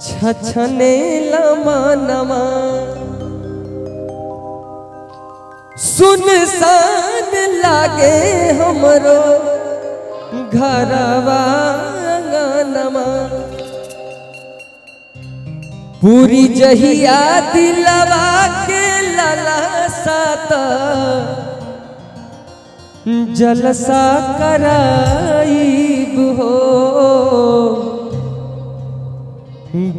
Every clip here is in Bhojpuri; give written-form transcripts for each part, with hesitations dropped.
छछने लमानमा सुनसान लागे हमरो घरवा आंगनमा पूरी जहिया दिलवा के ललसात जलसा कराईब हो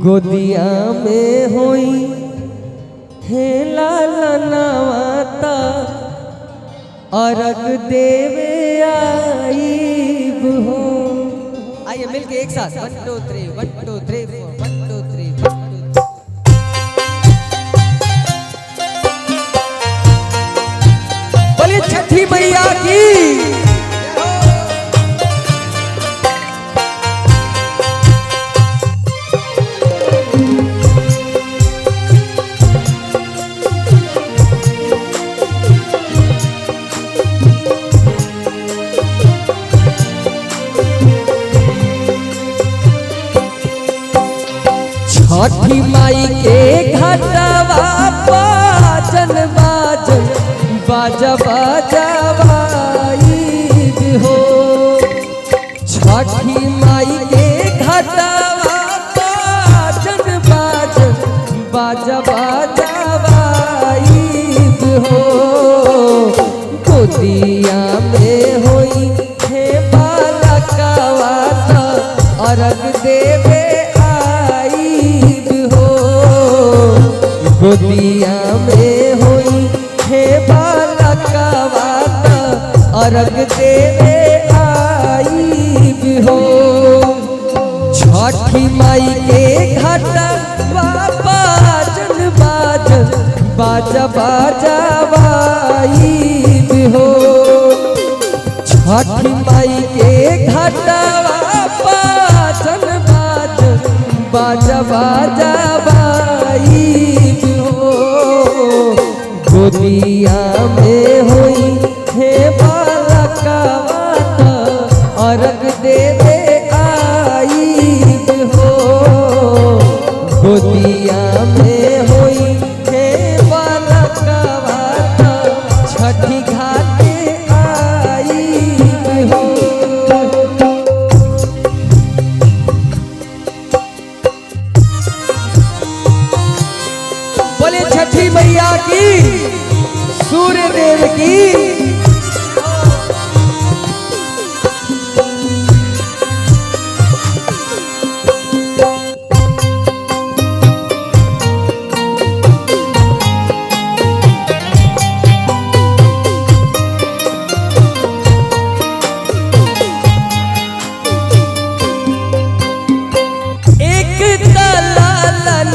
गोदिया में होई हे लालनावाता अर्घ देवे आईब हो। आइए मिलके एक साथ 1 2 3 1 2 3 4 1 2 3 1 2 बोलिए छठी मैया की। छठी माई के घटवा बाजन बाजन बाजा बाजावाईब हो। छठी माई के घटवा बाजन बाजन बाजा बाजावाईब हो गोदिया में होई हे बालकवा अर्घ देवे गोदिया में होई हे बालकवा अर्घ देवे आईब हो। छठी माई के घटवा बाजन बाजन बाजा बाजावाईब हो। छठी माई के घटवा बाजन बाजन बाजा बाजावाईब गोदिया में होई हे बालकवा अर्घ देवे आईब हो। गोदिया में होई हे बालकवा छठी घाटे आईब हो। बोले छठी मैया की, सूर्य देव की। एक दलालन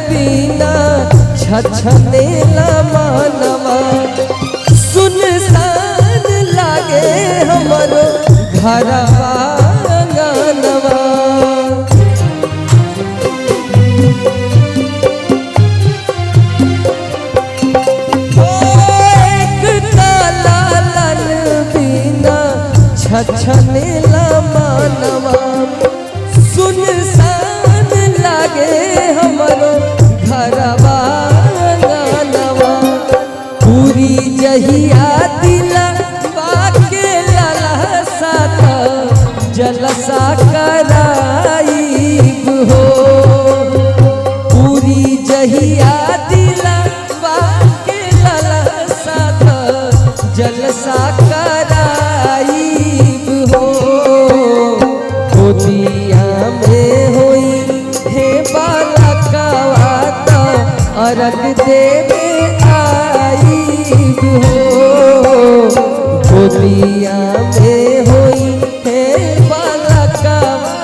बिना छछने लमानवा सुनसान लागे हमरो घरवा आंगनवा एक दलालन बिना छछने लमानवा सुनसान लागे हमरो घरवा आंगनवा पूरी जहिया दिलवा के ललसात जलसा कराईब हो। पूरी जहिया दिलवा के ललसात जलसा कराईब हो गोदिया में होई हे बालकवा अर्घ देवे आईब हो। गोदिया में होई हे बालकवा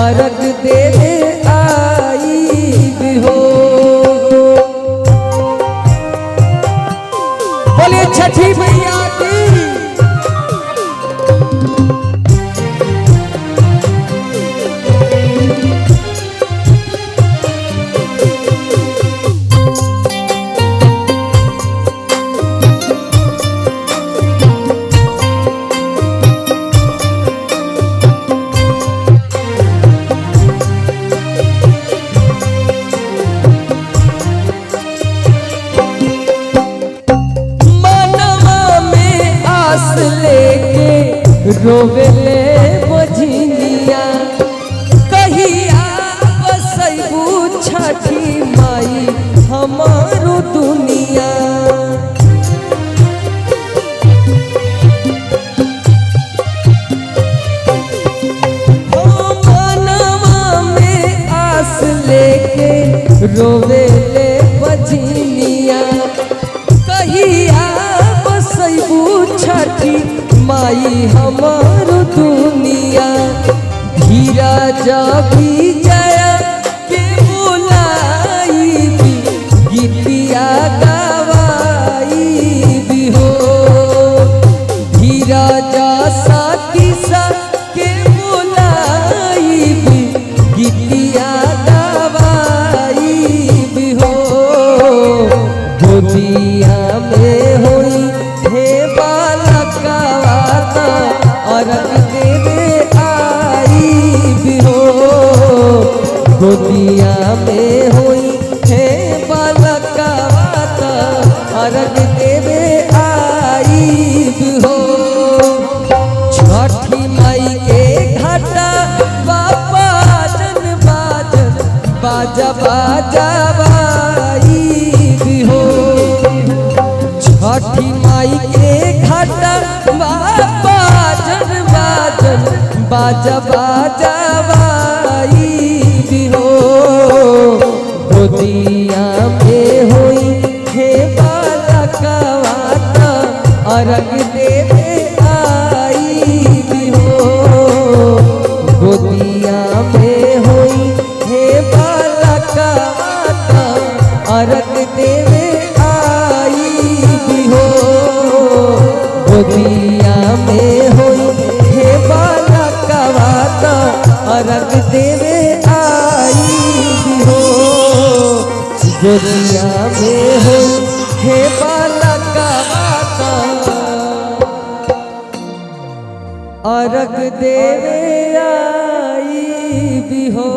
अर्घ देवे आईब हो। बोले छठी मैया की। रोवेले बजनिया कहिया बसैबू छठी माई हमारो दुनिया। मनवा में आस लेके रोवेले बजनिया कहिया बसैबू छठी माई हमारो दुनिया। धीरज विजय के बुलाई भी गीतिया गवाई भी हो। धीरज सतीसा के बुलाई भी गीतिया गवाई भी हो। गोदिया में होई हे बालकवाता अरग देवे आई भी हो। गोदिया में होई हे बालकवाता अरग देवे आई भी हो। छठी माई के घाटा बाबा जन बाजन बाजा बाजा बाई भी हो। छठी माई के घाटा बाबा जन बाजन बाजा बाजा बाई भी हो। गोदिया में होई हे बालकवाता अरग देवे आई भी हो। गोदिया में होई हे बालकवाता अरग देवे आई भी हो। गोदिया में होई हे बालकवाता अरग देवे आई भी हो। गोदिया में होई हे बालकवाता अरग देवे आई भी हो।